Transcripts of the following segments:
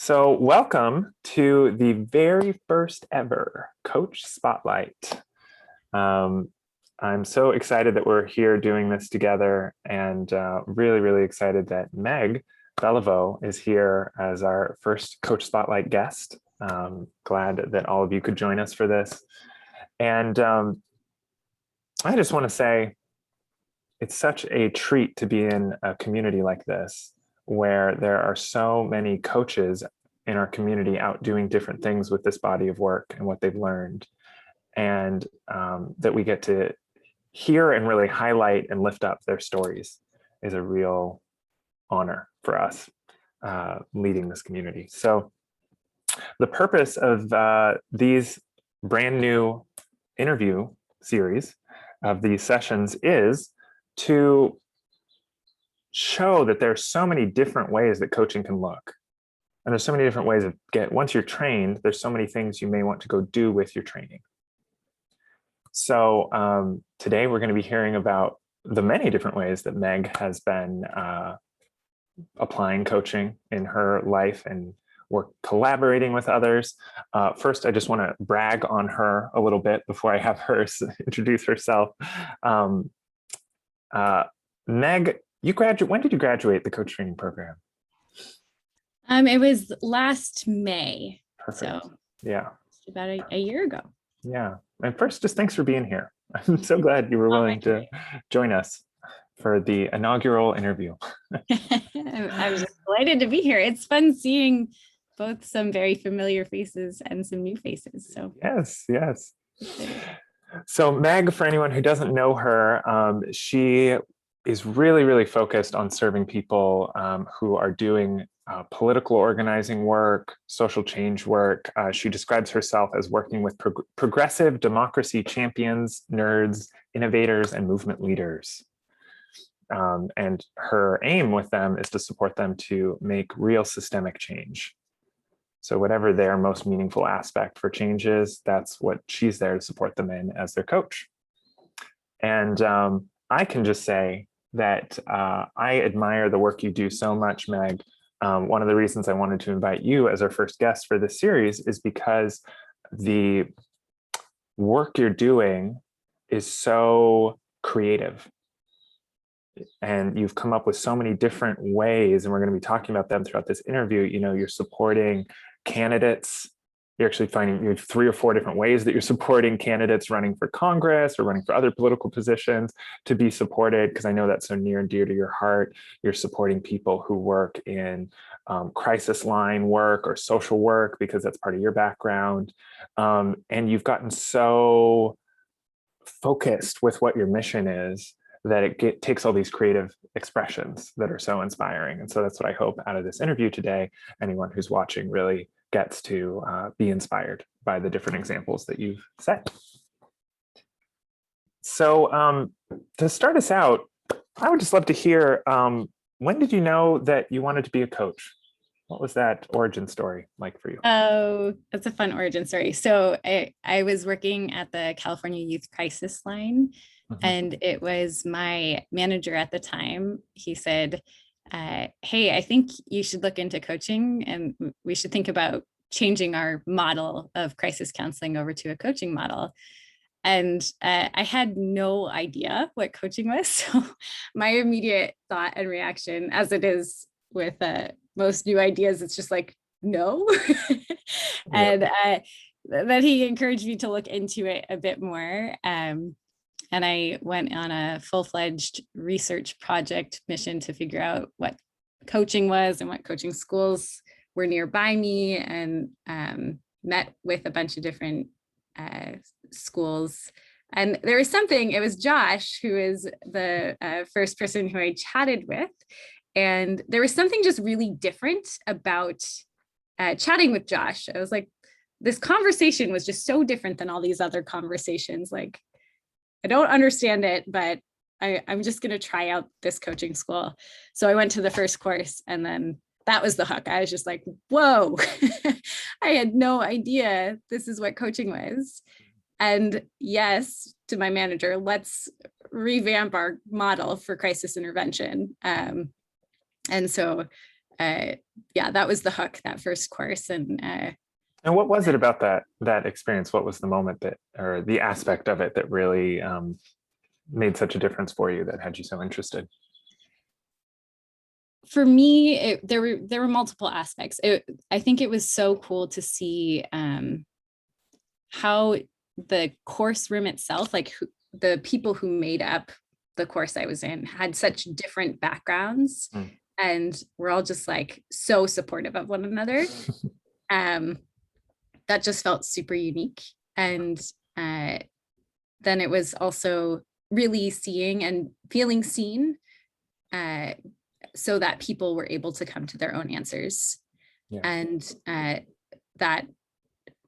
So welcome to the very first ever Coach Spotlight. I'm so excited that we're here doing this together, and really excited that Meg Beliveau is here as our first Coach Spotlight guest. Glad that all of you could join us for this. And I just want to say it's such a treat to be in a community like this, where there are so many coaches in our community out doing different things with this body of work and what they've learned, and that we get to hear and really highlight and lift up their stories is a real honor for us leading this community. So the purpose of these brand new interview series of these sessions is to show that there's so many different ways that coaching can look. And there's so many different ways of once you're trained, there's so many things you may want to go do with your training. So today we're going to be hearing about the many different ways that Meg has been applying coaching in her life, and we're collaborating with others. First, I just want to brag on her a little bit before I have her introduce herself. Meg, when did you graduate the coach training program? It was last May. Perfect. So yeah, about a year ago. Yeah. And first, just thanks for being here. I'm so glad you were willing to join us for the inaugural interview. I was just delighted to be here. It's fun seeing both some very familiar faces and some new faces. So yes. So Meg, for anyone who doesn't know her, she is really focused on serving people who are doing political organizing work, social change work. She describes herself as working with progressive democracy champions, nerds, innovators, and movement leaders. And her aim with them is to support them to make real systemic change. So whatever their most meaningful aspect for change is, that's what she's there to support them in as their coach. And I can just say that I admire the work you do so much, Meg. One of the reasons I wanted to invite you as our first guest for this series is because the work you're doing is so creative. And you've come up with so many different ways, and we're going to be talking about them throughout this interview. You know, you're supporting candidates. You're actually finding 3 or 4 different ways that you're supporting candidates running for Congress or running for other political positions to be supported, because I know that's so near and dear to your heart. You're supporting people who work in crisis line work or social work, because that's part of your background. And you've gotten so focused with what your mission is that it takes all these creative expressions that are so inspiring. And so that's what I hope out of this interview today, anyone who's watching really gets to be inspired by the different examples that you've set. So to start us out, I would just love to hear, when did you know that you wanted to be a coach? What was that origin story like for you? Oh, that's a fun origin story. So I was working at the California Youth Crisis Line, and it was my manager at the time. He said, hey, I think you should look into coaching, and we should think about changing our model of crisis counseling over to a coaching model. And I had no idea what coaching was. So my immediate thought and reaction, as it is with most new ideas, it's just like, no. And then he encouraged me to look into it a bit more. And I went on a full-fledged research project mission to figure out what coaching was and what coaching schools were nearby me, and met with a bunch of different schools. And there was something, it was Josh, who is the first person who I chatted with. And there was something just really different about chatting with Josh. I was like, this conversation was just so different than all these other conversations. Like, I don't understand it, but I'm just going to try out this coaching school. So I went to the first course, and then that was the hook. I was just like, whoa, I had no idea this is what coaching was. And yes, to my manager, let's revamp our model for crisis intervention. And so yeah, that was the hook, that first course. And what was it about that experience? What was the moment that, or the aspect of it that really made such a difference for you, that had you so interested? For me, there were multiple aspects. I think it was so cool to see how the course room itself, like the people who made up the course I was in, had such different backgrounds, and we're all just like so supportive of one another. That just felt super unique. And then it was also really seeing and feeling seen, so that people were able to come to their own answers. Yeah. And that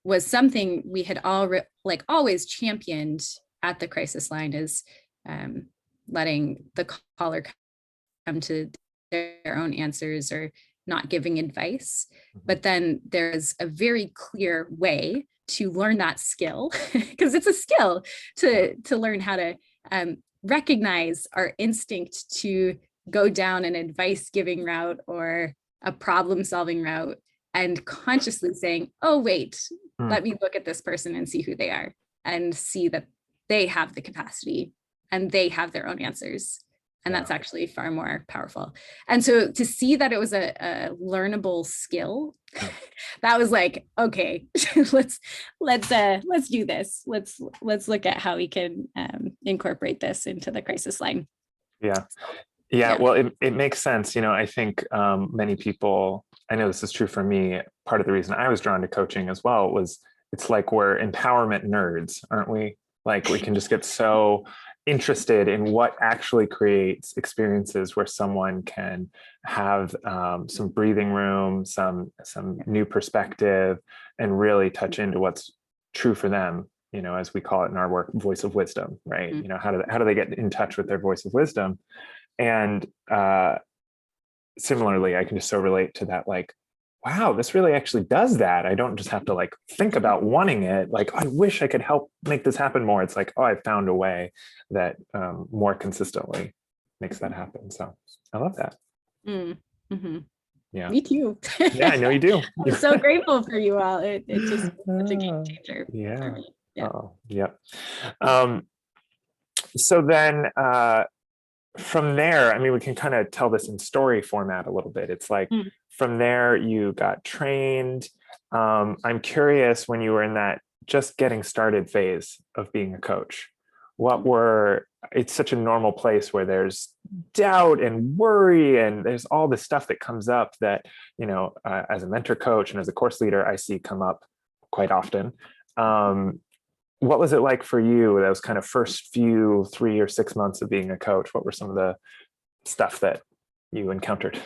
was something we had always championed at the crisis line, is letting the caller come to their own answers, or not giving advice. But then there's a very clear way to learn that skill, because it's a skill to learn how to recognize our instinct to go down an advice giving route or a problem solving route, and consciously saying, oh, wait, let me look at this person and see who they are, and see that they have the capacity and they have their own answers. And that's actually far more powerful. And so to see that it was a learnable skill, that was like, okay, let's do this. Let's look at how we can incorporate this into the crisis line. Yeah. Well, it makes sense. I think many people, I know this is true for me, part of the reason I was drawn to coaching as well was, it's like we're empowerment nerds, aren't we? Like we can just get so interested in what actually creates experiences where someone can have some breathing room, some new perspective, and really touch into what's true for them, as we call it in our work, voice of wisdom, right? How do they get in touch with their voice of wisdom? And similarly, I can just so relate to that, like, wow, this really actually does that. I don't just have to like think about wanting it. Like, I wish I could help make this happen more. It's like, oh, I found a way that more consistently makes that happen. So I love that. Yeah. Me too. Yeah, I know you do. I'm so grateful for you all. It just was such a game changer. Yeah. Yeah. Oh, yeah. So then from there, I mean, we can kind of tell this in story format a little bit. It's like, from there, you got trained. I'm curious, when you were in that just getting started phase of being a coach, it's such a normal place where there's doubt and worry, and there's all this stuff that comes up that, as a mentor coach and as a course leader, I see come up quite often. What was it like for you, those kind of first few 3 or 6 months of being a coach? What were some of the stuff that you encountered?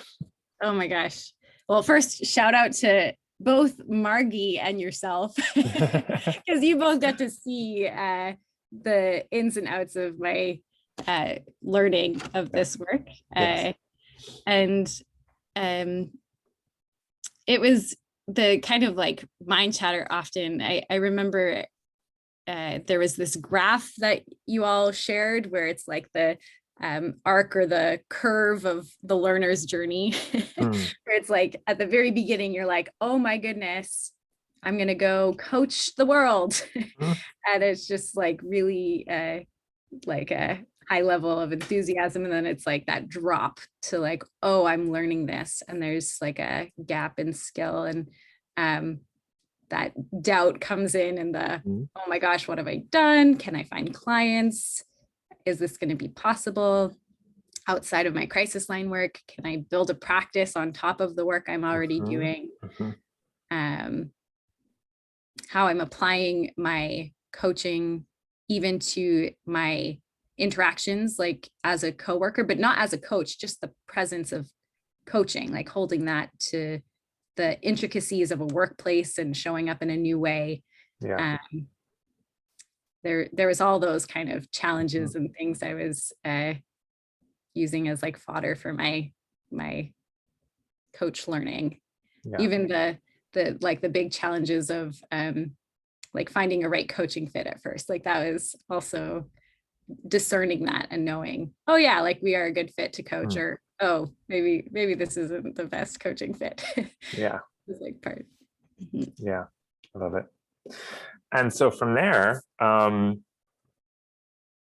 Oh my gosh. Well, first, shout out to both Margie and yourself, because you both got to see the ins and outs of my learning of this work. Yes. And it was the kind of like mind chatter often. I remember there was this graph that you all shared where it's like the arc or the curve of the learner's journey, where it's like at the very beginning, you're like, oh my goodness, I'm going to go coach the world. And it's just like really like a high level of enthusiasm. And then it's like that drop to like, oh, I'm learning this. And there's like a gap in skill, and that doubt comes in, and oh my gosh, what have I done? Can I find clients? Is this going to be possible outside of my crisis line work? Can I build a practice on top of the work I'm already doing? How I'm applying my coaching even to my interactions, like as a coworker, but not as a coach, just the presence of coaching, like holding that to the intricacies of a workplace and showing up in a new way. Yeah. There was all those kind of challenges and things I was using as like fodder for my coach learning. Yeah. Even the like the big challenges of like finding a right coaching fit at first, like that was also discerning that and knowing, oh yeah, like we are a good fit to coach, or oh, maybe this isn't the best coaching fit. Yeah. It's like part. Mhm. Yeah. I love it. And so from there,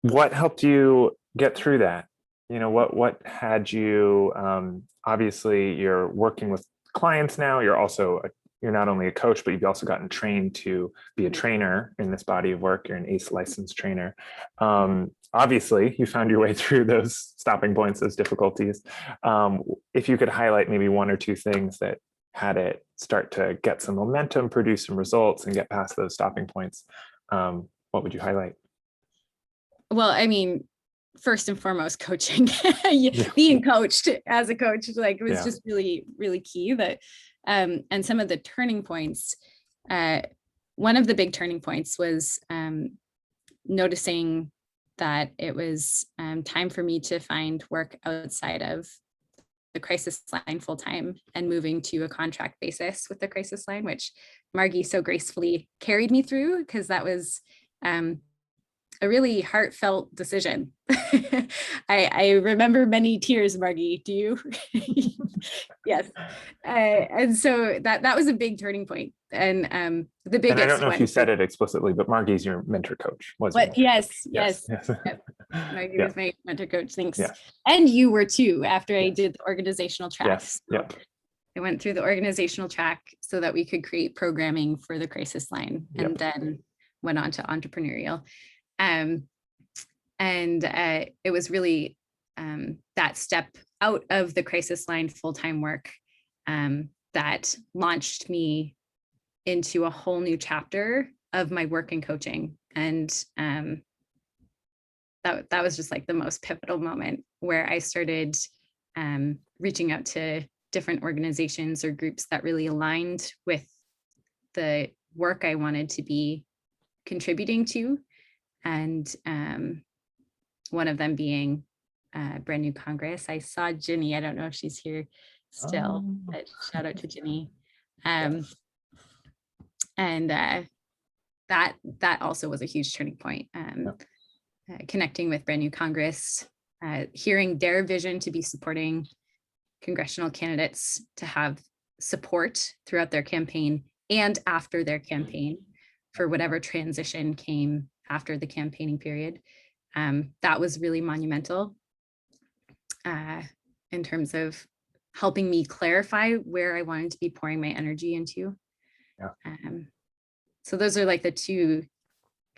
what helped you get through that? You know, what had you, obviously you're working with clients now, you're not only a coach, but you've also gotten trained to be a trainer in this body of work. You're an ACE licensed trainer. Obviously you found your way through those stopping points, those difficulties. If you could highlight maybe one or two things that had it start to get some momentum, produce some results, and get past those stopping points, what would you highlight? Well, I mean, first and foremost, coaching. Yeah. Being coached as a coach, like, it was Yeah. just really, really key. That and some of the turning points, one of the big turning points was noticing that it was time for me to find work outside of the crisis line full time and moving to a contract basis with the crisis line, which Margie so gracefully carried me through, because that was a really heartfelt decision. I remember many tears, Margie. Do you? Yes. And so that was a big turning point. And the biggest. And I don't know one. if you said it explicitly, but Margie's your mentor coach. But yes. Yes. Yep. Margie Yeah. was my mentor coach. Thanks. Yeah. And you were too, after I Yes. did the organizational track. Yes. So Yep. I went through the organizational track so that we could create programming for the crisis line, Yep. and then went on to entrepreneurial. And it was really that step out of the crisis line full-time work that launched me into a whole new chapter of my work in coaching. And that was just like the most pivotal moment, where I started reaching out to different organizations or groups that really aligned with the work I wanted to be contributing to. And one of them being Brand New Congress. I saw Ginny. I don't know if she's here still, but shout out to Ginny. And that also was a huge turning point. Connecting with Brand New Congress, hearing their vision to be supporting congressional candidates to have support throughout their campaign and after their campaign for whatever transition came after the campaigning period. That was really monumental in terms of helping me clarify where I wanted to be pouring my energy into. Yeah. So those are like the two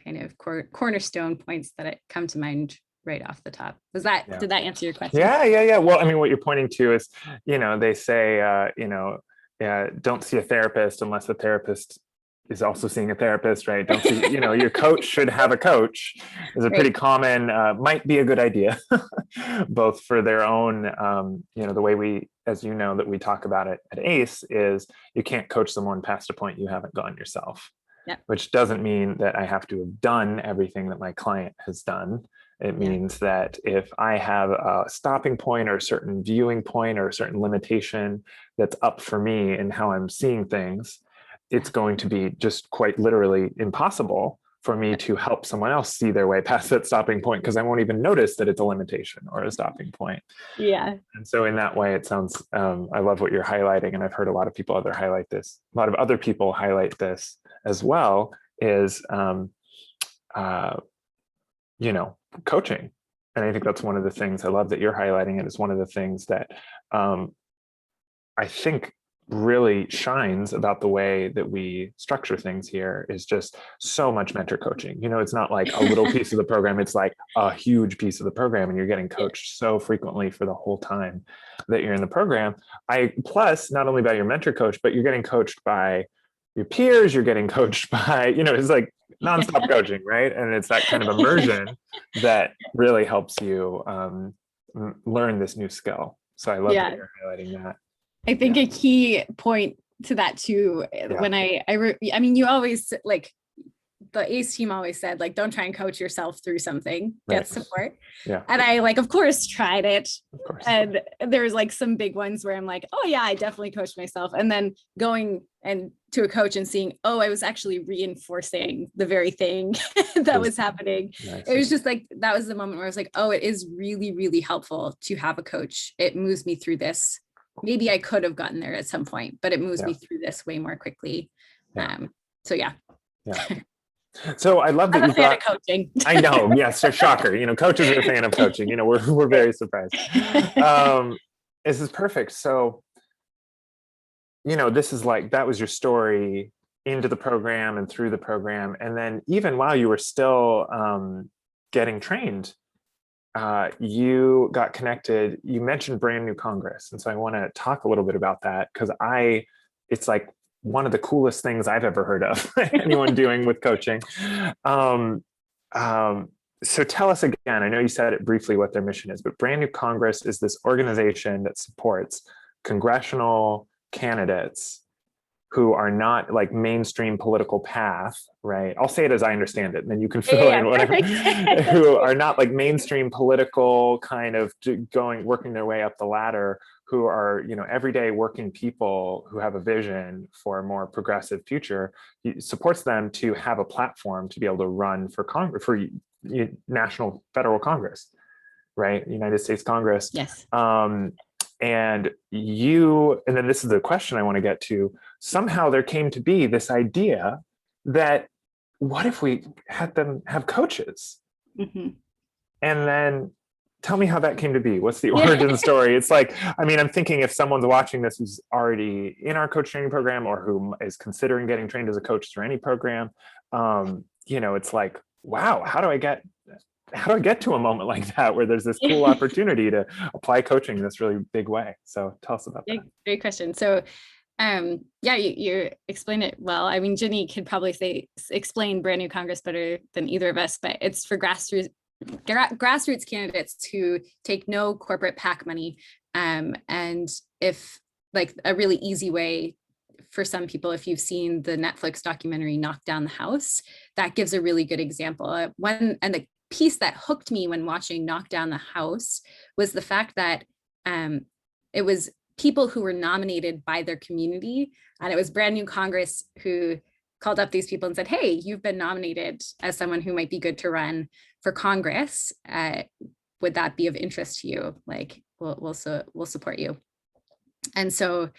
kind of cornerstone points that come to mind right off the top. Did that answer your question? Yeah. Well, I mean, what you're pointing to is, they say, don't see a therapist unless the therapist is also seeing a therapist, right? Don't see, your coach should have a coach is a pretty common, might be a good idea, both for their own, the way we, as that we talk about it at ACE, is you can't coach someone past a point you haven't gone yourself. Yep. Which doesn't mean that I have to have done everything that my client has done. It means that if I have a stopping point or a certain viewing point or a certain limitation that's up for me in how I'm seeing things, it's going to be just quite literally impossible for me to help someone else see their way past that stopping point, because I won't even notice that it's a limitation or a stopping point. Yeah. And so in that way, it sounds, I love what you're highlighting, and I've heard a lot of people highlight this. A lot of other people highlight this as well, is, coaching. And I think that's one of the things I love that you're highlighting. It is one of the things that I think really shines about the way that we structure things here, is just so much mentor coaching. It's not like a little piece of the program, it's like a huge piece of the program, and you're getting coached so frequently for the whole time that you're in the program. Plus, not only by your mentor coach, but you're getting coached by your peers, you're getting coached by, it's like nonstop coaching, right? And it's that kind of immersion that really helps you learn this new skill. So I love that you're highlighting that. I think a key point to that too, when I mean, you always, like, the ACE team always said, like, don't try and coach yourself through something, get support. Yeah. And I, of course, tried it. Of course. And there was like some big ones where I'm like, oh yeah, I definitely coached myself. And then going and to a coach and seeing, oh, I was actually reinforcing the very thing that was happening. It was just like, that was the moment where I was like, oh, it is really, really helpful to have a coach. It moves me through this. Maybe I could have gotten there at some point, but it moves me through this way more quickly. So yeah. So I love that I'm you a fan brought of coaching. I know, yes, so shocker. You know, coaches are a fan of coaching. You know, we're very surprised. This is perfect. So, you know, this is like, that was your story into the program and through the program. And then even while you were still getting trained, you got connected. You mentioned Brand New Congress. And so I want to talk a little bit about that, because it's like one of the coolest things I've ever heard of anyone doing with coaching. So tell us again, I know you said it briefly what their mission is, but Brand New Congress is this organization that supports congressional candidates who are not like mainstream political path, right? I'll say it as I understand it, and then you can fill in whatever, who are not like mainstream political kind of working their way up the ladder, who are, you know, everyday working people who have a vision for a more progressive future. It supports them to have a platform to be able to run for Congress, for National Federal Congress, right? United States Congress. Yes. And then this is the question I want to get to. Somehow there came to be this idea that what if we had them have coaches? Mm-hmm. And then tell me how that came to be. What's the origin story? It's like, I mean, I'm thinking if someone's watching this who's already in our coach training program, or who is considering getting trained as a coach through any program, you know, it's like, wow, how do I get to a moment like that where there's this cool opportunity to apply coaching in this really big way? So tell us about that. Great question. So yeah, you explain it well. I mean, Jenny could probably explain Brand New Congress better than either of us, but it's for grassroots candidates who take no corporate PAC money. And if like a really easy way for some people, if you've seen the Netflix documentary Knock Down the House, that gives a really good example. And the piece that hooked me when watching Knock Down the House was the fact that it was people who were nominated by their community, and it was Brand New Congress who called up these people and said, hey, you've been nominated as someone who might be good to run for Congress. Would that be of interest to you? Like, we'll support you. And so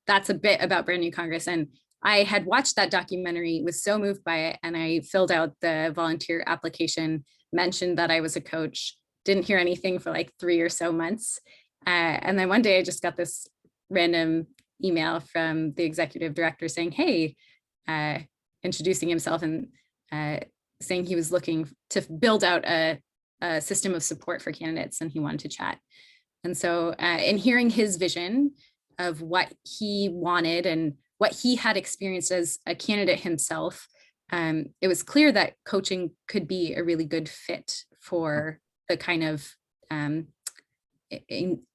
that's a bit about Brand New Congress. And I had watched that documentary, was so moved by it, and I filled out the volunteer application, mentioned that I was a coach, didn't hear anything for like 3 or so months. And then one day I just got this random email from the executive director saying, hey, introducing himself and saying he was looking to build out a system of support for candidates, and he wanted to chat. And so in hearing his vision of what he wanted and what he had experienced as a candidate himself, it was clear that coaching could be a really good fit for the kind of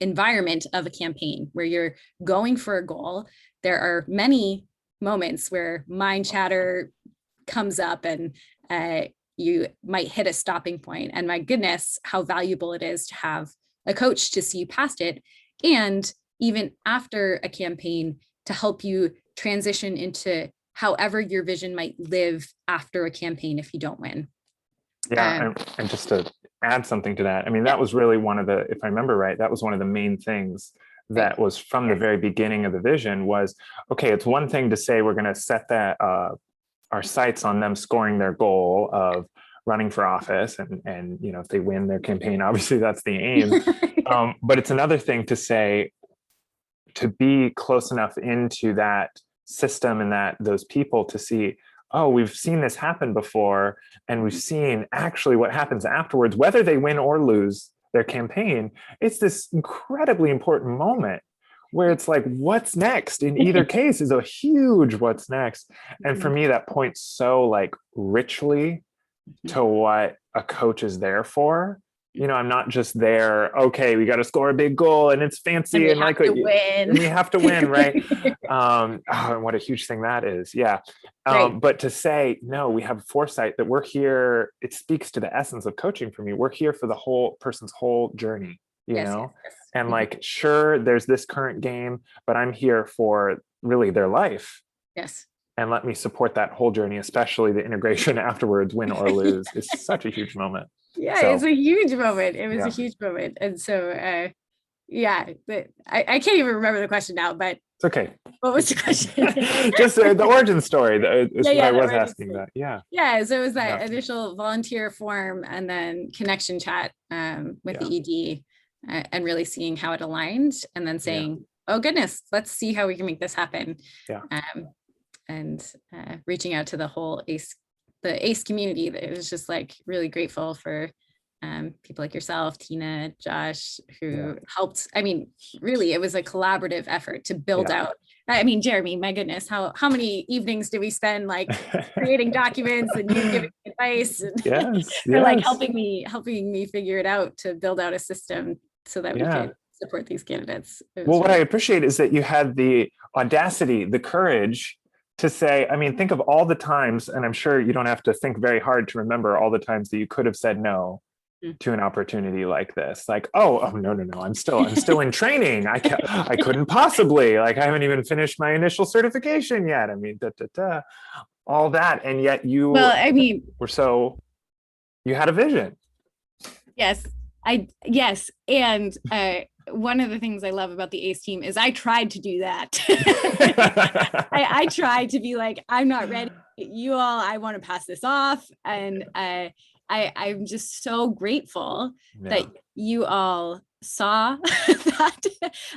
environment of a campaign where you're going for a goal. There are many moments where mind chatter comes up and you might hit a stopping point. And my goodness, how valuable it is to have a coach to see you past it. And even after a campaign, to help you transition into however your vision might live after a campaign if you don't win. Yeah, and just to add something to that, I mean, that was really one of the, if I remember right, that was one of the main things that was from the very beginning of the vision was, okay, it's one thing to say we're going to set that our sights on them scoring their goal of running for office, and you know, if they win their campaign, obviously that's the aim. But it's another thing to say, to be close enough into that system and that those people to see, oh, we've seen this happen before, and we've seen actually what happens afterwards, whether they win or lose their campaign. It's this incredibly important moment where it's like, what's next in either case is a huge what's next. And for me, that points so like richly to what a coach is there for. You know, I'm not just there, okay, we got to score a big goal and it's fancy and like win. And we have to win, right? And what a huge thing that is. Yeah. But to say, no, we have foresight that we're here, it speaks to the essence of coaching for me. We're here for the whole person's whole journey, you know? Yes. And like, sure, there's this current game, but I'm here for really their life. Yes. And let me support that whole journey, especially the integration afterwards, win or lose, is such a huge moment. Yeah, So, it's a huge moment. It was yeah. a huge moment. And so, yeah, but I can't even remember the question now, but It's okay. what was the question? Just the origin story is what I the was origin asking story. about. Yeah. Yeah, so it was that Yeah. initial volunteer form and then connection chat with the ED and really seeing how it aligned and then saying, oh goodness, let's see how we can make this happen. Yeah. And reaching out to the whole the ACE community. It was just like really grateful for people like yourself, Tina, Josh, who helped. I mean, really, it was a collaborative effort to build out. I mean, Jeremy, my goodness, how many evenings did we spend like creating documents and you giving advice and or like helping me figure it out to build out a system so that we could support these candidates. Well, what I appreciate is that you had the audacity, the courage to say, I mean, think of all the times, and I'm sure you don't have to think very hard to remember all the times that you could have said no to an opportunity like this. Like, oh no, I'm still in training. I couldn't possibly, like, I haven't even finished my initial certification yet. I mean, all that. And yet you you had a vision. Yes. And one of the things I love about the ACE team is I tried to do that. I tried to be like, I'm not ready. You all, I want to pass this off. And I'm just so grateful that you all saw that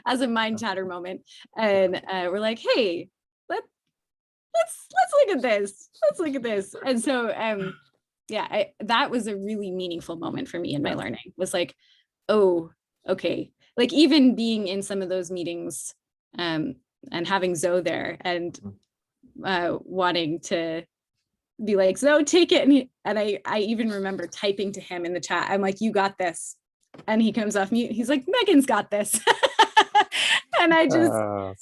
as a mind chatter moment. And we're like, hey, let's look at this. Let's look at this. And so that was a really meaningful moment for me in my learning. Was like, oh, okay. Like even being in some of those meetings and having Zoe there and wanting to be like, Zoe, take it. And I even remember typing to him in the chat. I'm like, you got this. And he comes off mute. He's like, Megan's got this. And I just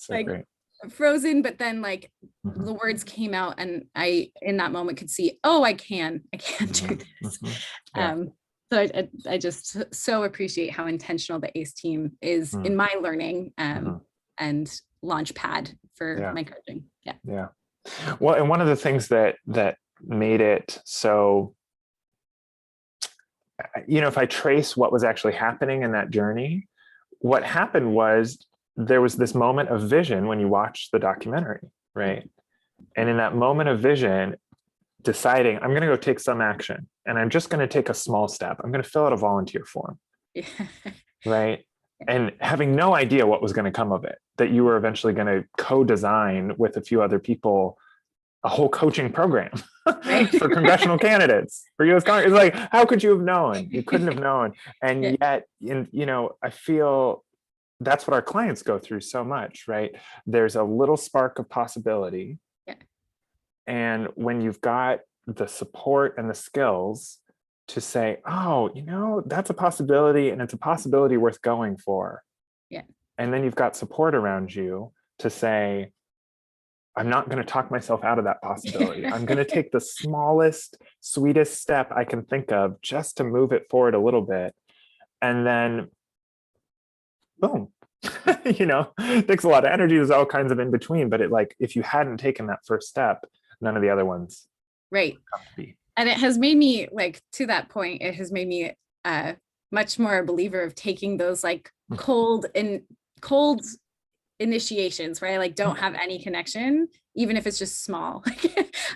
great. Frozen, but then like the words came out and I in that moment could see, oh, I can do this. So I just so appreciate how intentional the ACE team is in my learning and launch pad for my coaching. Yeah. Well, and one of the things that made it so, if I trace what was actually happening in that journey, what happened was there was this moment of vision when you watch the documentary, right? And in that moment of vision, deciding I'm going to go take some action and I'm just going to take a small step. I'm going to fill out a volunteer form, right? And having no idea what was going to come of it, that you were eventually going to co-design with a few other people a whole coaching program for congressional candidates for U.S. Congress. It's like, how could you have known? You couldn't have known. And yet, I feel that's what our clients go through so much, right? There's a little spark of possibility. And when you've got the support and the skills to say, oh, that's a possibility and it's a possibility worth going for. And then you've got support around you to say, I'm not going to talk myself out of that possibility. I'm going to take the smallest, sweetest step I can think of just to move it forward a little bit. And then, boom, it takes a lot of energy. There's all kinds of in between, but if you hadn't taken that first step, none of the other ones. Right. And it has made me, like, to that point, it has made me much more a believer of taking those like cold initiations where I like don't have any connection, even if it's just small.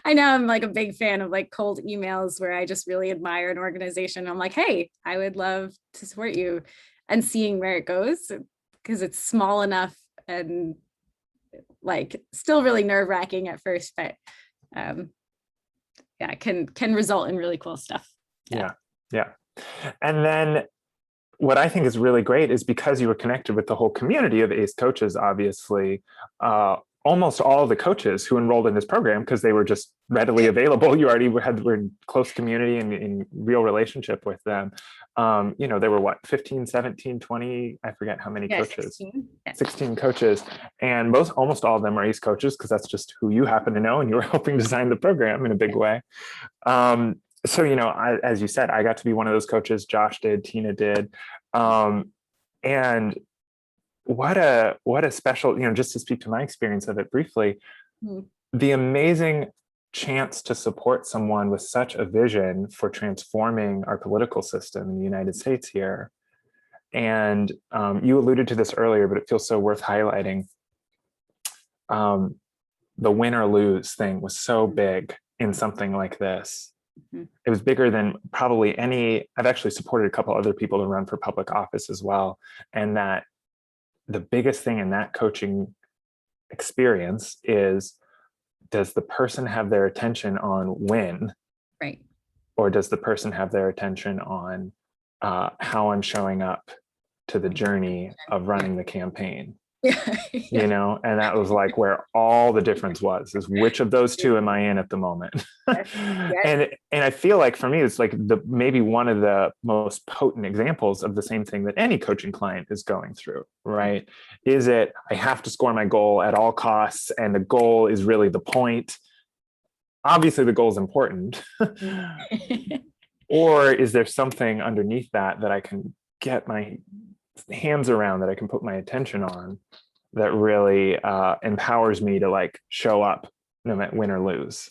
I know I'm like a big fan of like cold emails where I just really admire an organization. I'm like, hey, I would love to support you, and seeing where it goes because it's small enough and like still really nerve-wracking at first, but can result in really cool stuff. Yeah. And then what I think is really great is because you were connected with the whole community of ACE coaches, obviously, almost all the coaches who enrolled in this program, because they were just readily available. You already were in close community and in real relationship with them. There were 15, 17, 20, I forget how many coaches, 16 coaches. And almost all of them are ACE coaches because that's just who you happen to know. And you were helping design the program in a big way. So, as you said, I got to be one of those coaches. Josh did, Tina did. And what a special, just to speak to my experience of it briefly, Mm. the amazing chance to support someone with such a vision for transforming our political system in the United States here. And you alluded to this earlier, but it feels so worth highlighting. The win or lose thing was so big in something like this. Mhm. It was bigger than probably any. I've actually supported a couple other people to run for public office as well. And that the biggest thing in that coaching experience is, does the person have their attention on win? Right. Or does the person have their attention on how I'm showing up to the journey of running the campaign? Yeah. Yeah. And that was like where all the difference was, is which of those two am I in at the moment? Yes. and I feel like for me, it's like maybe one of the most potent examples of the same thing that any coaching client is going through, right? Is it, I have to score my goal at all costs, and the goal is really the point. Obviously the goal is important. Or is there something underneath that I can get my hands around, that I can put my attention on, that really empowers me to like show up no matter win or lose?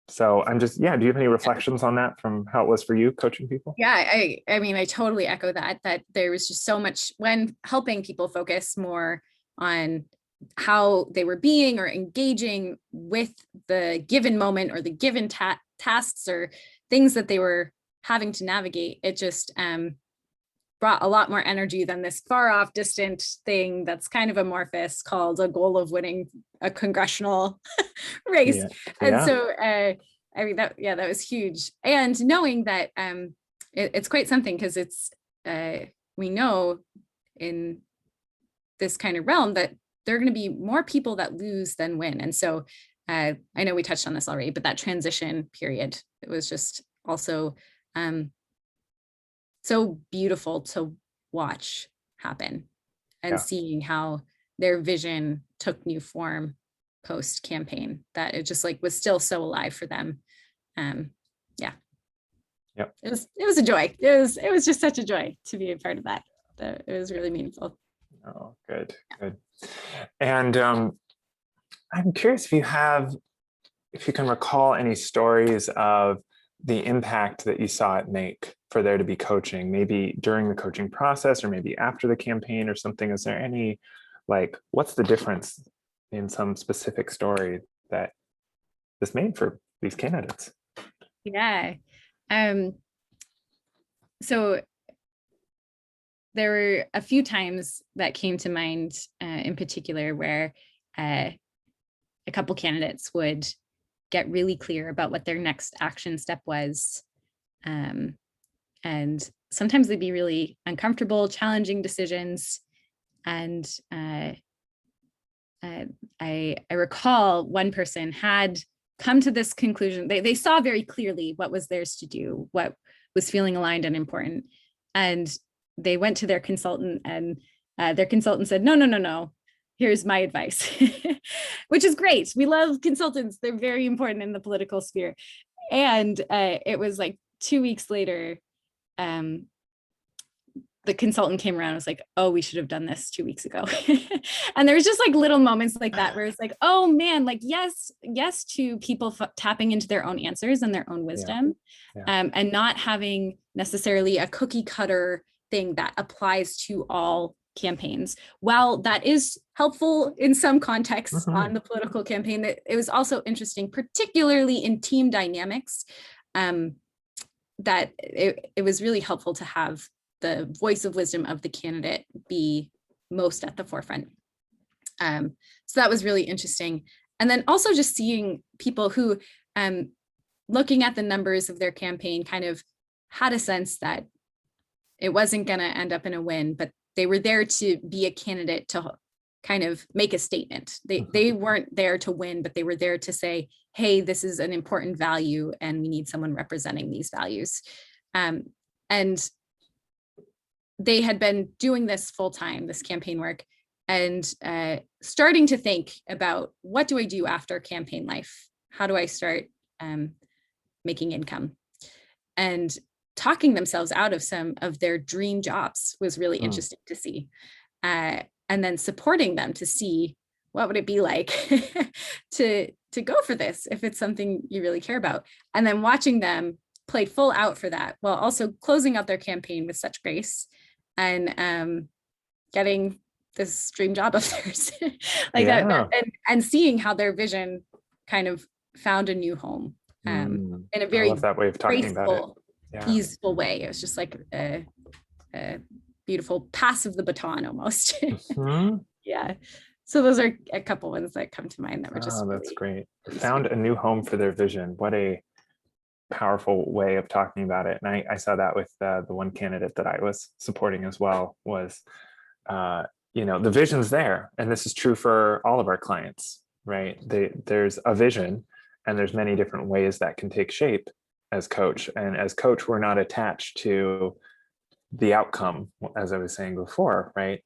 So I'm just, yeah, do you have any reflections on that from how it was for you coaching people? Yeah, I mean, I totally echo that there was just so much when helping people focus more on how they were being or engaging with the given moment or the given tasks or things that they were having to navigate. It just brought a lot more energy than this far off distant thing that's kind of amorphous called a goal of winning a congressional race. Yeah. And Yeah. so I mean, that was huge. And knowing that it's quite something, because it's we know in this kind of realm that there are going to be more people that lose than win. And so I know we touched on this already, but that transition period, it was just also so beautiful to watch happen, and Yeah. seeing how their vision took new form post campaign, that it just like was still so alive for them. Yeah. Yep. It was a joy. It was just such a joy to be a part of that. It was really meaningful. Oh, good. And I'm curious if you can recall any stories of the impact that you saw it make for there to be coaching, maybe during the coaching process or maybe after the campaign or something. Is there any, like, what's the difference in some specific story that this made for these candidates? Yeah. So there were a few times that came to mind in particular where a couple candidates would get really clear about what their next action step was. And sometimes they'd be really uncomfortable, challenging decisions. And I recall one person had come to this conclusion. They saw very clearly what was theirs to do, what was feeling aligned and important. And they went to their consultant, and their consultant said, no, here's my advice, which is great. We love consultants. They're very important in the political sphere. And it was like 2 weeks later, the consultant came around and was like, oh, we should have done this 2 weeks ago. And there was just like little moments like that where it's like, oh man, like yes to people tapping into their own answers and their own wisdom. Yeah. And not having necessarily a cookie cutter thing that applies to all campaigns. While that is helpful in some contexts on the political campaign, that it was also interesting, particularly in team dynamics, that it was really helpful to have the voice of wisdom of the candidate be most at the forefront. So that was really interesting. And then also just seeing people who, looking at the numbers of their campaign, kind of had a sense that it wasn't going to end up in a win, but they were there to be a candidate to kind of make a statement. They weren't there to win, but they were there to say, hey, this is an important value and we need someone representing these values. And they had been doing this full time, this campaign work, and starting to think about, what do I do after campaign life? How do I start making income? And talking themselves out of some of their dream jobs was really interesting to see. and then supporting them to see what would it be like to go for this if it's something you really care about, and then watching them play full out for that while also closing out their campaign with such grace and getting this dream job of theirs like that, and seeing how their vision kind of found a new home in a very I love that way of talking about it. Yeah. Easeful way. It was just like a beautiful pass of the baton almost. Yeah. So those are a couple ones that come to mind that were just that's really, great. Found a new home for their vision. What a powerful way of talking about it. And I saw that with the one candidate that I was supporting as well, was the vision's there. And this is true for all of our clients, right? There's a vision, and there's many different ways that can take shape as coach. And as coach, we're not attached to the outcome, as I was saying before, right?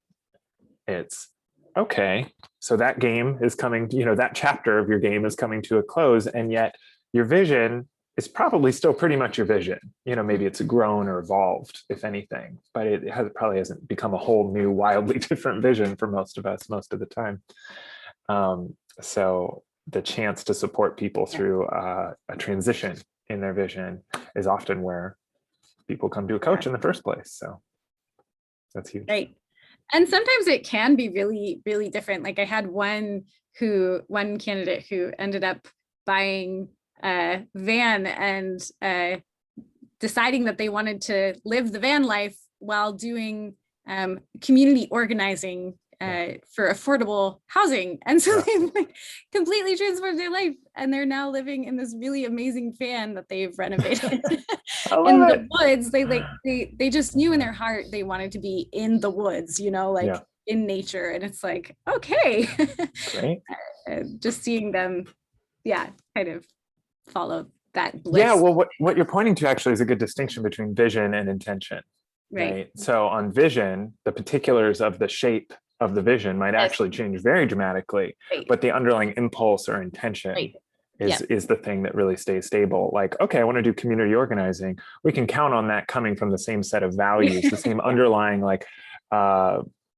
It's okay, so that game is coming, that chapter of your game is coming to a close, and yet your vision is probably still pretty much your vision. Maybe it's grown or evolved, if anything, but it probably hasn't become a whole new, wildly different vision for most of us most of the time. So the chance to support people through a transition in their vision is often where people come to a coach in the first place. So that's huge. Right. And sometimes it can be really, really different. Like I had one candidate who ended up buying a van and deciding that they wanted to live the van life while doing community organizing for affordable housing. And so they like completely transformed their life, and they're now living in this really amazing van that they've renovated in the woods. They just knew in their heart they wanted to be in the woods, in nature. And it's like, okay. Great. Just seeing them, kind of follow that bliss. Yeah, well, what you're pointing to actually is a good distinction between vision and intention. Right. So on vision, the particulars of the shape of the vision might actually change very dramatically, but the underlying impulse or intention is the thing that really stays stable. Like, okay, I want to do community organizing. We can count on that coming from the same set of values, the same underlying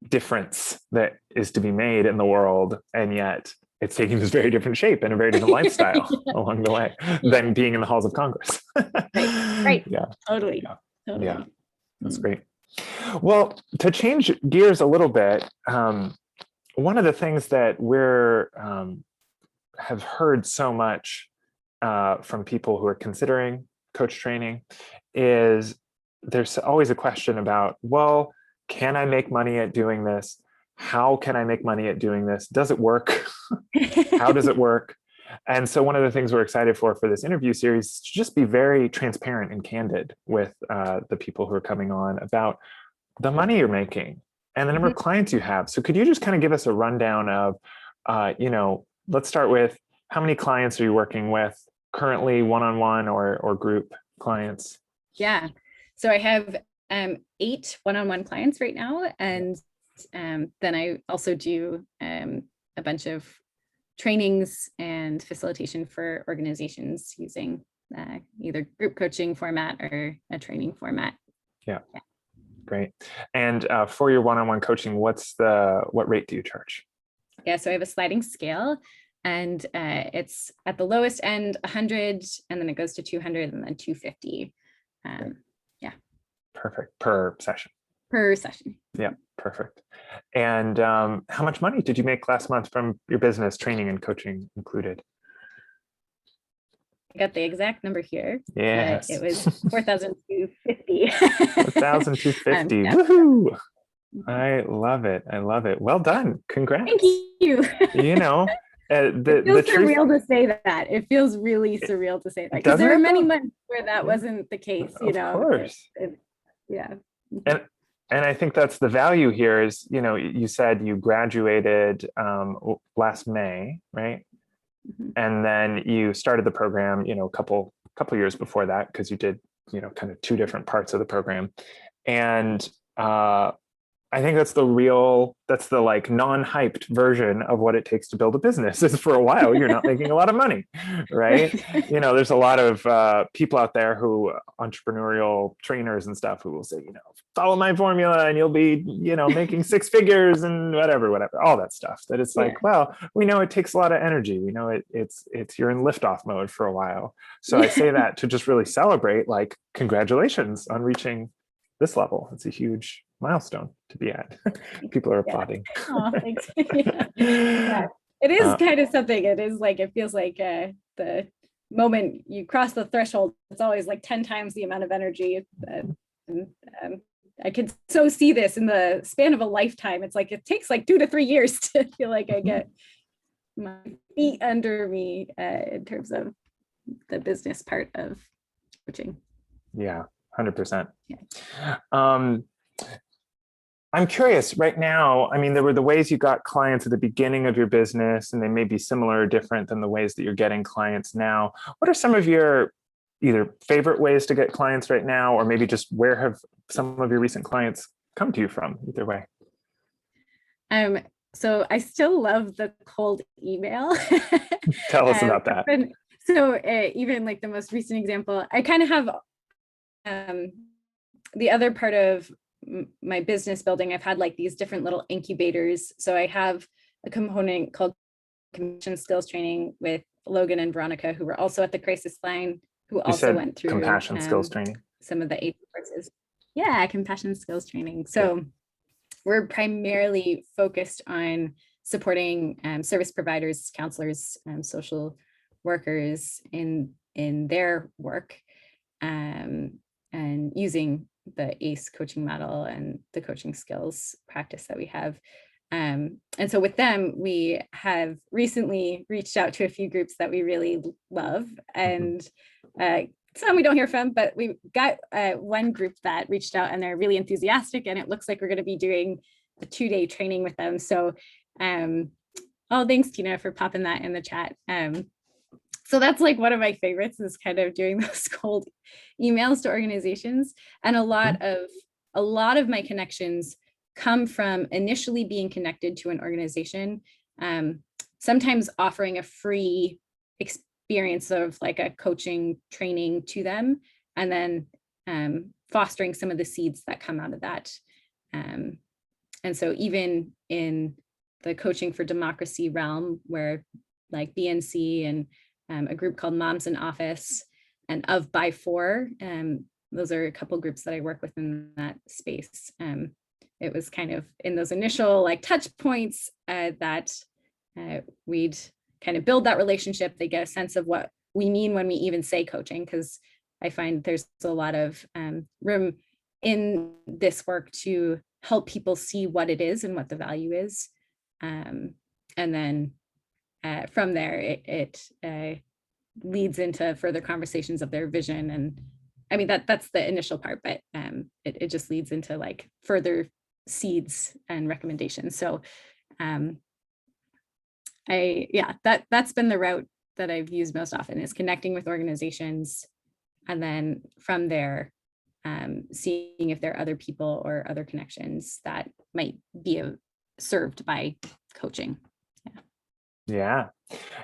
difference that is to be made in the world, and yet it's taking this very different shape and a very different lifestyle along the way than being in the halls of Congress. Right. Yeah. Totally. Yeah. That's great. Well, to change gears a little bit, one of the things that we're have heard so much from people who are considering coach training is there's always a question about, well, can I make money at doing this? How can I make money at doing this? Does it work? How does it work? And so one of the things we're excited for this interview series is to just be very transparent and candid with the people who are coming on about the money you're making and the number of clients you have. So could you just kind of give us a rundown of, let's start with how many clients are you working with currently, one-on-one or group clients? Yeah. So I have 8 one-on-one clients right now. And then I also do a bunch of trainings and facilitation for organizations using either group coaching format or a training format. Yeah. Great. And for your one-on-one coaching, what rate do you charge? Yeah, so I have a sliding scale, and it's at the lowest end 100, and then it goes to 200, and then 250. Yeah. Perfect. Per session. Yeah, perfect. And how much money did you make last month from your business, training and coaching included? I got the exact number here. Yes. It was 4,250. 4,250. Woohoo! I love it. I love it. Well done. Congrats. Thank you. It feels surreal to say that. It feels really surreal to say that, because there were many months where that wasn't the case. Of course. Yeah. And I think that's the value here is, you said you graduated last May, right? Mm-hmm. And then you started the program, a couple years before that, because you did, kind of 2 different parts of the program. And I think that's the like non-hyped version of what it takes to build a business is for a while, you're not making a lot of money, right? You know, there's a lot of people out there who entrepreneurial trainers and stuff who will say, you know, follow my formula and you'll be, you know, making six figures and whatever, all that stuff that it's like, well, we know it takes a lot of energy. We know it's you're in liftoff mode for a while. So I say that to just really celebrate, like, congratulations on reaching this level. It's a huge milestone to be at. People are applauding. Oh, thanks. Yeah. It is kind of something. It is like, it feels like the moment you cross the threshold, it's always like 10 times the amount of energy. I could so see this in the span of a lifetime. It's like, it takes like 2 to 3 years to feel like I get my feet under me in terms of the business part of coaching. Yeah, 100%. Yeah. I'm curious right now, I mean, there were the ways you got clients at the beginning of your business, and they may be similar or different than the ways that you're getting clients now. What are some of your either favorite ways to get clients right now, or maybe just where have some of your recent clients come to you from, either way? So I still love the cold email. Tell us about that. So even like the most recent example, I kind of have the other part of my business building, I've had like these different little incubators. So I have a component called Compassion Skills Training with Logan and Veronica, who were also at the crisis line, who also went through Compassion Skills Training. Some of the '80 courses. Yeah, Compassion Skills Training. So we're primarily focused on supporting service providers, counselors, social workers in their work, and using the ACE coaching model and the coaching skills practice that we have. And so with them, we have recently reached out to a few groups that we really love, and some we don't hear from, but we got one group that reached out and they're really enthusiastic, and it looks like we're going to be doing a 2-day training with them. So oh, thanks, Tina, for popping that in the chat. So that's like one of my favorites, is kind of doing those cold emails to organizations. And a lot of my connections come from initially being connected to an organization, sometimes offering a free experience of like a coaching training to them, and then fostering some of the seeds that come out of that. And so even in the Coaching for Democracy realm, where like BNC and a group called Moms in Office and of by 4. Those are a couple groups that I work with in that space. It was kind of in those initial like touch points that we'd kind of build that relationship. They get a sense of what we mean when we even say coaching, because I find there's a lot of room in this work to help people see what it is and what the value is. And then from there, it leads into further conversations of their vision. And I mean, that's the initial part, but it just leads into like further seeds and recommendations. So that's been the route that I've used most often, is connecting with organizations. And then from there, seeing if there are other people or other connections that might be served by coaching. Yeah,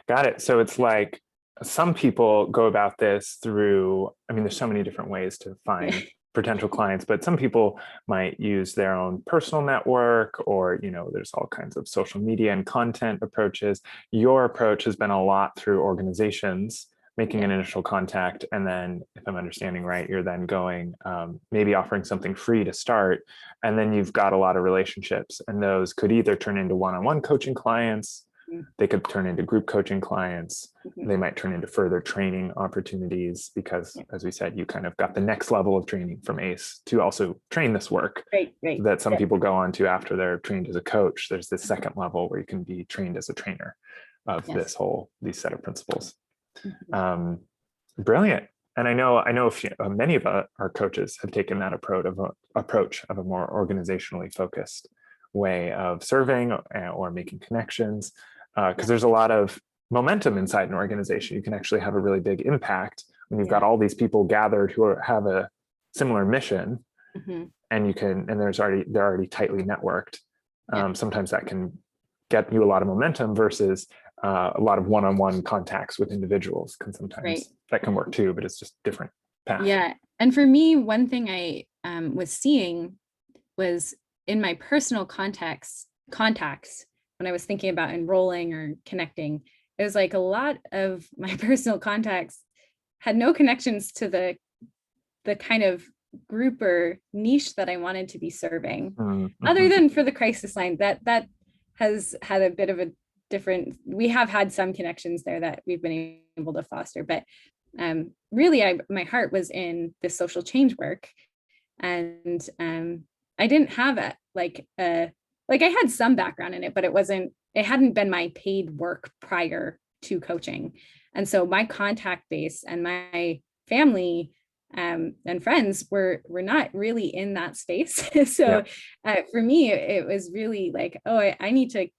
got it. So it's like some people go about this through, I mean, there's so many different ways to find potential clients, but some people might use their own personal network, or, you know, there's all kinds of social media and content approaches. Your approach has been a lot through organizations, making an initial contact. And then, if I'm understanding right, you're then going, maybe offering something free to start. And then you've got a lot of relationships, and those could either turn into one-on-one coaching clients, they could turn into group coaching clients, they might turn into further training opportunities, because as we said, you kind of got the next level of training from ACE to also train this work that some people go on to after they're trained as a coach. There's this second level where you can be trained as a trainer of these set of principles. Brilliant. And I know many of our coaches have taken that approach of a more organizationally focused way of serving or making connections, because there's a lot of momentum inside an organization. You can actually have a really big impact when you've got all these people gathered who have a similar mission, and they're already tightly networked. Sometimes that can get you a lot of momentum versus a lot of one-on-one contacts with individuals can sometimes that can work too, but it's just different path. Yeah. And for me, one thing I was seeing was in my personal contacts, when I was thinking about enrolling or connecting, it was like a lot of my personal contacts had no connections to the kind of group or niche that I wanted to be serving, other than for the crisis line. That has had a bit of a different, we have had some connections there that we've been able to foster, but really my heart was in the social change work. And I didn't have I had some background in it, but it hadn't been my paid work prior to coaching. And so my contact base and my family and friends were not really in that space. So for me, it was really like, oh, I need to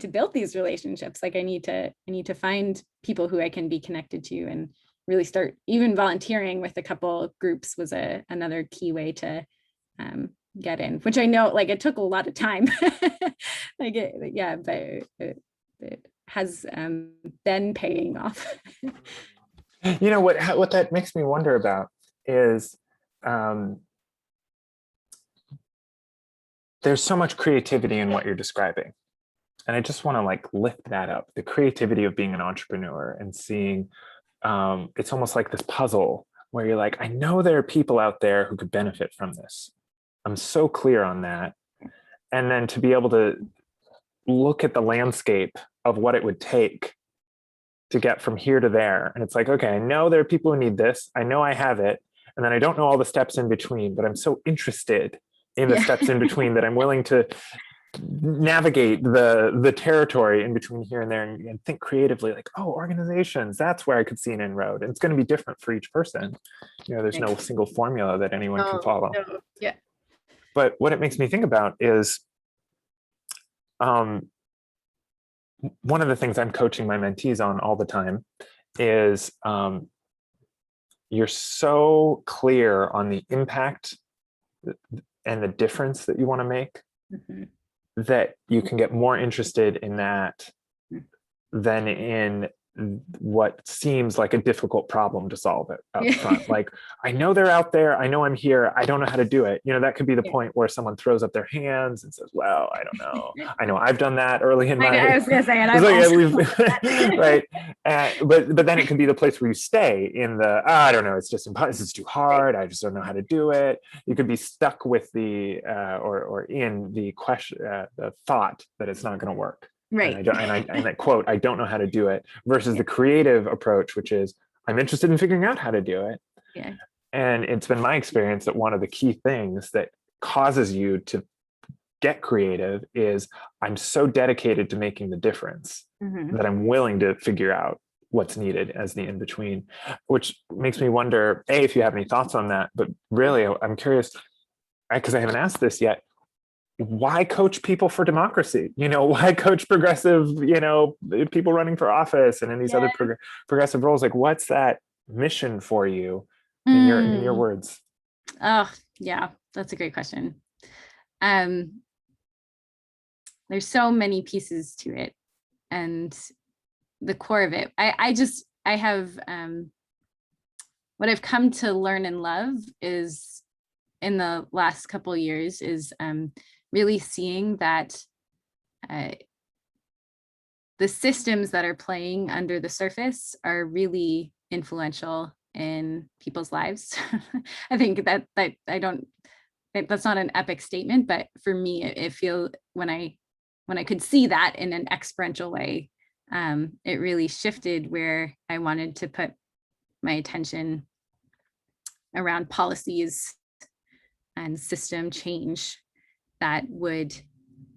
build these relationships. Like I need to find people who I can be connected to, and really start even volunteering with a couple groups was another key way to get in, which I know like it took a lot of time. But it has been paying off. You know what that makes me wonder about is there's so much creativity in what you're describing. And I just want to like lift that up, the creativity of being an entrepreneur and seeing it's almost like this puzzle where you're like, I know there are people out there who could benefit from this. I'm so clear on that. And then to be able to look at the landscape of what it would take to get from here to there. And it's like, okay, I know there are people who need this. I know I have it. And then I don't know all the steps in between, but I'm so interested in the steps in between that I'm willing to navigate the territory in between here and there and think creatively like, oh, organizations, that's where I could see an inroad. And it's going to be different for each person. You know, there's no single formula that anyone can follow. No. Yeah. But what it makes me think about is one of the things I'm coaching my mentees on all the time is you're so clear on the impact and the difference that you want to make that you can get more interested in that than in what seems like a difficult problem to solve it up front. Like, I know they're out there. I know I'm here. I don't know how to do it. You know, that could be the point where someone throws up their hands and says, well, I don't know. I know I've done that early in my I was going to say, and I've right. But then it can be the place where you stay in the, I don't know, it's just impossible. This is too hard. I just don't know how to do it. You could be stuck with the, or in the question, the thought that it's not going to work. Right. And I quote, I don't know how to do it, versus the creative approach, which is I'm interested in figuring out how to do it. Yeah. And it's been my experience that one of the key things that causes you to get creative is I'm so dedicated to making the difference that I'm willing to figure out what's needed as the in-between, which makes me wonder, A, if you have any thoughts on that, but really I'm curious, because I haven't asked this yet, why coach people for democracy? You know, why coach progressive, you know, people running for office and in these other progressive roles? Like, what's that mission for you in your words? Oh, yeah, that's a great question. There's so many pieces to it, and the core of it, I have what I've come to learn and love is in the last couple of years is really seeing that the systems that are playing under the surface are really influential in people's lives. I think that that's not an epic statement, but for me, it feels when I could see that in an experiential way, it really shifted where I wanted to put my attention around policies and system change that would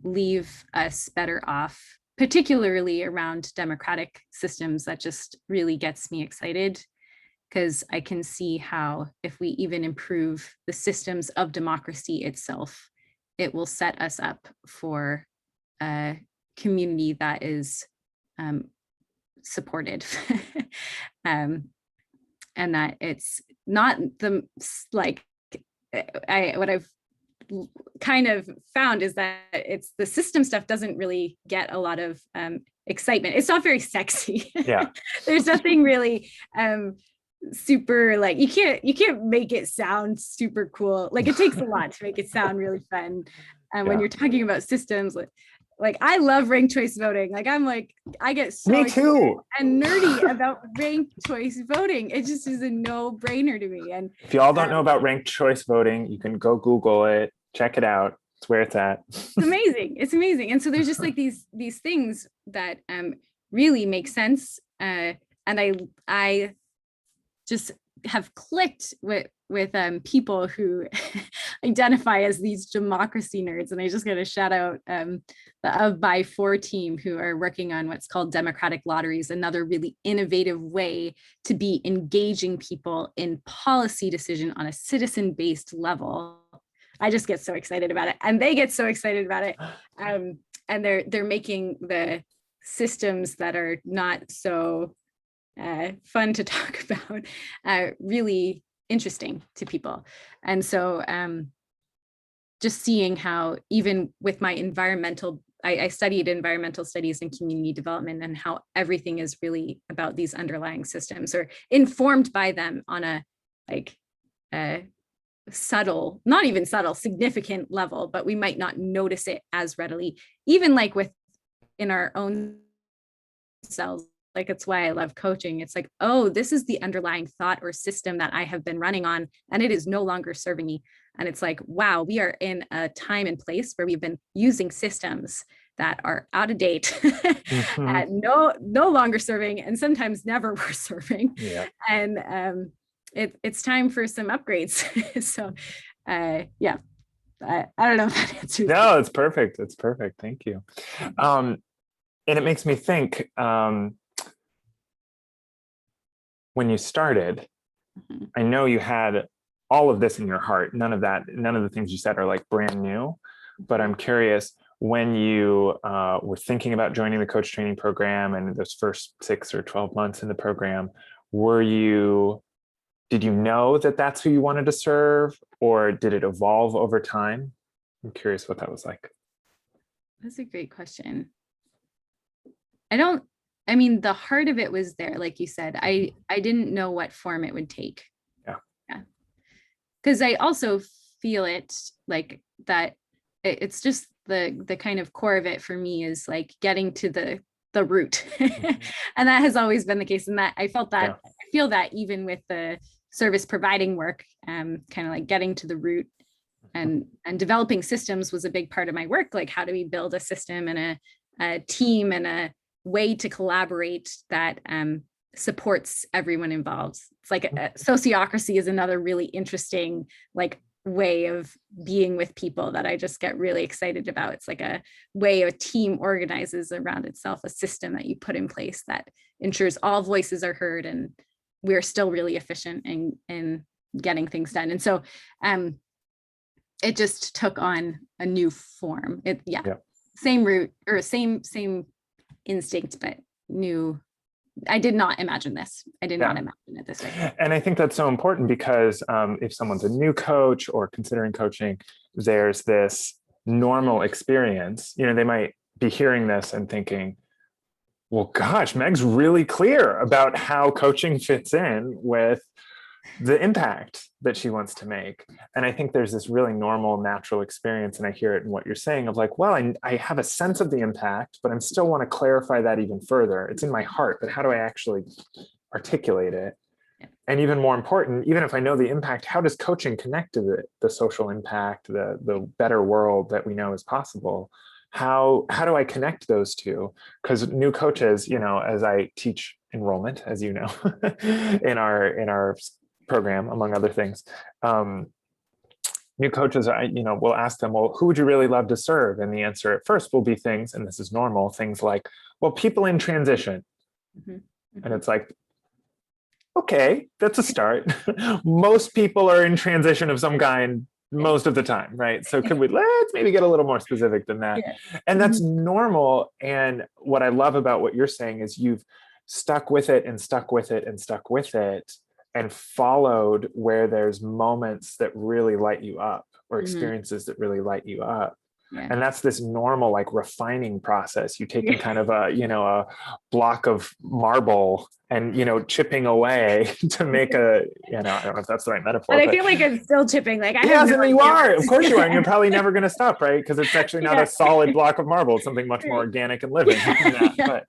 leave us better off, particularly around democratic systems. That just really gets me excited, because I can see how if we even improve the systems of democracy itself, it will set us up for a community that is supported. And that it's not the, like, what I've kind of found is that it's the system stuff doesn't really get a lot of excitement. It's not very sexy. Yeah. There's nothing really super, like, you can't make it sound super cool. Like, it takes a lot to make it sound really fun. And when you're talking about systems, like I love ranked choice voting. Like, I get so Me too. and nerdy about ranked choice voting. It just is a no-brainer to me. And if y'all don't know about ranked choice voting, you can go Google it, check it out. It's where it's at. It's amazing. It's amazing. And so there's just like these things that really make sense. And I just have clicked with people who identify as these democracy nerds. And I just got to shout out the 𝑨𝒃𝒐𝒖𝒕 team, who are working on what's called democratic lotteries, another really innovative way to be engaging people in policy decision on a citizen-based level. I just get so excited about it, and they get so excited about it. And they're making the systems that are not so fun to talk about really interesting to people. And so just seeing how, even with my I studied environmental studies and community development, and how everything is really about these underlying systems, or informed by them on a subtle, not even subtle, significant level, but we might not notice it as readily, even like in our own selves. Like, it's why I love coaching. It's like, oh, this is the underlying thought or system that I have been running on, and it is no longer serving me. And it's like, wow, we are in a time and place where we've been using systems that are out of date, and no longer serving, and sometimes never were serving. Yeah. And it's time for some upgrades. So yeah, I don't know if that answers. No, it's perfect. It's perfect. Thank you. And it makes me think, when you started, I know you had all of this in your heart. None of the things you said are like brand new, but I'm curious, when you were thinking about joining the coach training program and those first 6 or 12 months in the program, did you know that that's who you wanted to serve, or did it evolve over time? I'm curious what that was like. That's a great question. I mean, the heart of it was there, like you said. I didn't know what form it would take. Yeah. Because I also feel it like that. It's just the kind of core of it for me is like getting to the root. And that has always been the case. And that I felt that, I feel that even with the service providing work, kind of like getting to the root, and developing systems was a big part of my work. Like, how do we build a system and a team and a way to collaborate that supports everyone involved? It's like a sociocracy is another really interesting like way of being with people that I just get really excited about. It's like a way a team organizes around itself, a system that you put in place that ensures all voices are heard and we're still really efficient in getting things done. And so it just took on a new form. Same root, or same instinct, but new. I did not imagine this. I did not imagine it this way. And I think that's so important, because if someone's a new coach or considering coaching, there's this normal experience. You know, they might be hearing this and thinking, well, gosh, Meg's really clear about how coaching fits in with the impact that she wants to make. And I think there's this really normal, natural experience. And I hear it in what you're saying of like, well, I have a sense of the impact, but I still want to clarify that even further. It's in my heart, but how do I actually articulate it? And even more important, even if I know the impact, how does coaching connect to the social impact, the better world that we know is possible? How do I connect those two? Because new coaches, you know, as I teach enrollment, as you know, in our program, among other things, new coaches, we'll ask them, well, who would you really love to serve? And the answer at first will be things, and this is normal, things like, well, people in transition. And it's like, okay, that's a start. Most people are in transition of some kind most of the time, right? So let's maybe get a little more specific than that. And that's normal. And what I love about what you're saying is you've stuck with it and stuck with it and stuck with it, and followed where there's moments that really light you up, or experiences that really light you up. Yeah. And that's this normal, like, refining process. You taking kind of a, a block of marble and, chipping away to make a, I don't know if that's the right metaphor. But I feel like I'm still chipping. Like, I yes, have no and you idea. are. Of course you are. And you're probably never going to stop, right? Because it's actually not Yeah. a solid block of marble. It's something much more organic and living than that.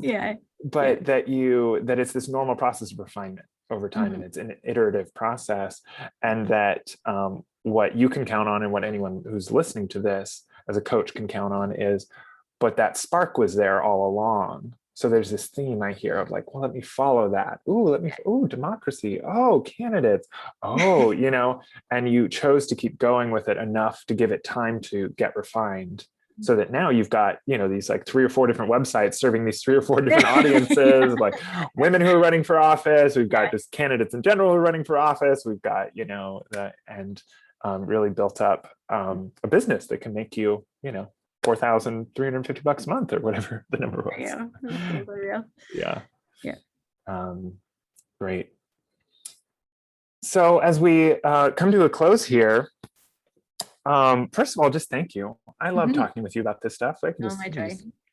Yeah. But that it's this normal process of refinement over time, and it's an iterative process, and that what you can count on, and what anyone who's listening to this as a coach can count on, is, but that spark was there all along. So there's this theme I hear of, like, well, let me follow that. Democracy. Oh, candidates. Oh, and you chose to keep going with it enough to give it time to get refined. So that now you've got, these like 3 or 4 different websites serving these 3 or 4 different audiences, like women who are running for office. We've got just candidates in general who are running for office. We've got, really built up a business that can make you, $4,350 a month, or whatever the number was. Yeah. Great. So as we come to a close here, first of all, just thank you. I love talking with you about this stuff. I can just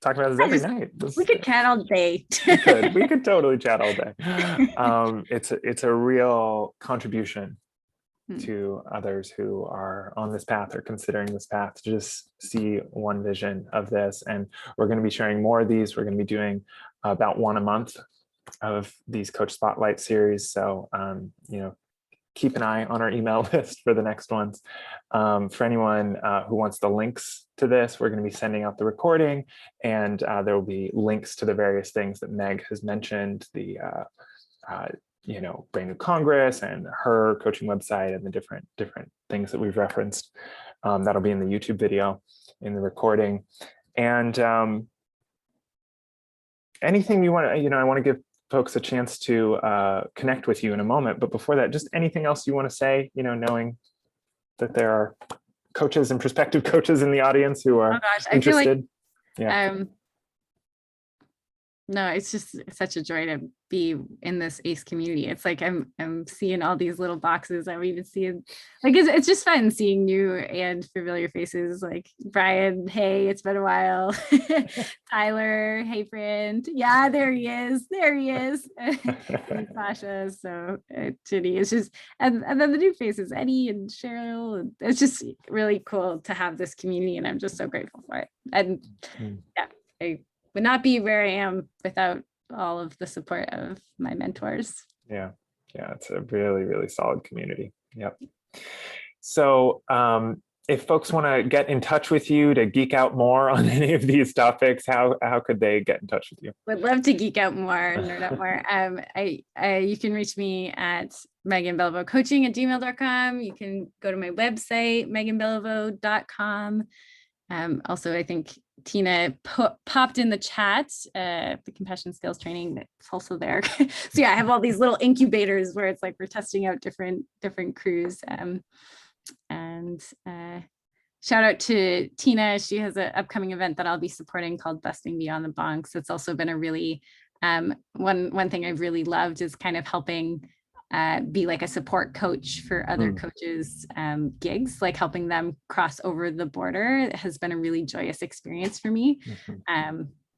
talk about this every night. We could chat all day. We could totally chat all day. It's a real contribution to others who are on this path or considering this path, to just see one vision of this. And we're going to be sharing more of these. We're going to be doing about 1 a month of these Coach Spotlight series. So, keep an eye on our email list for the next ones. For anyone who wants the links to this, we're going to be sending out the recording, and there will be links to the various things that Meg has mentioned, the Brand New Congress and her coaching website, and the different things that we've referenced. That'll be in the YouTube video, in the recording. And anything you want to, I want to give folks a chance to connect with you in a moment. But before that, just anything else you want to say, knowing that there are coaches and prospective coaches in the audience who are interested. No, it's just such a joy to be in this ACE community. It's like I'm seeing all these little boxes. I'm even seeing, like, it's just fun seeing new and familiar faces, like Brian. Hey, it's been a while. Tyler, hey friend. Yeah, there he is. And Sasha. So Ginny. It's just, and then the new faces, Eddie and Cheryl. And it's just really cool to have this community, and I'm just so grateful for it. And I would not be where I am without all of the support of my mentors. Yeah, it's a really, really solid community. Yep. So if folks want to get in touch with you to geek out more on any of these topics, how could they get in touch with you? Would love to geek out more, nerd out more. You can reach me at meganbeliveau@gmail.com. You can go to my website, meganbeliveau.com. Also, I think Tina popped in the chat, the compassion skills training that's also there. So I have all these little incubators where it's like we're testing out different crews. And shout out to Tina. She has an upcoming event that I'll be supporting called Busting Beyond the Bonks. It's also been a really, one thing I've really loved is kind of helping be like a support coach for other coaches' gigs, like helping them cross over the border. It has been a really joyous experience for me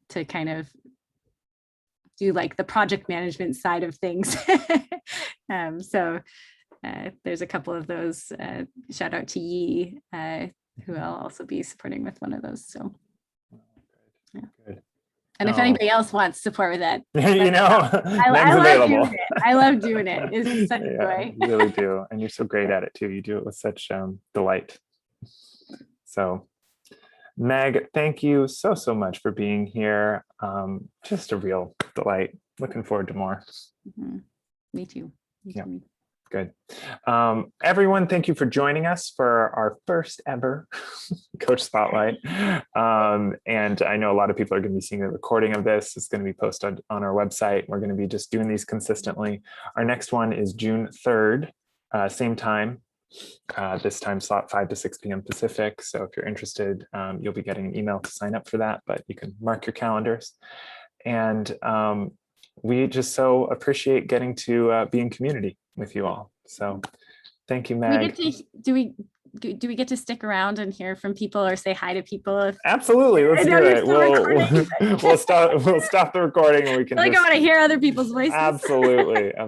to kind of do like the project management side of things. So there's a couple of those. Shout out to 𝒃𝒐𝒐, who I'll also be supporting with one of those. So yeah. Good. And if anybody else wants support with that, I love doing it. It's such a joy. You really do. And you're so great at it too. You do it with such delight. So Meg, thank you so much for being here. Just a real delight. Looking forward to more. Me too. Yeah. Good. Everyone, thank you for joining us for our first ever Coach Spotlight. And I know a lot of people are going to be seeing the recording of this. It's going to be posted on our website. We're going to be just doing these consistently. Our next one is June 3rd, same time. This time slot 5 to 6 p.m. Pacific. So if you're interested, you'll be getting an email to sign up for that, but you can mark your calendars. And we just so appreciate getting to be in community with you all. So thank you, Meg. do we get to stick around and hear from people or say hi to people? Absolutely, let's I do know you're it. still recording. We'll stop the recording and we can Like, I just want to hear other people's voices. absolutely.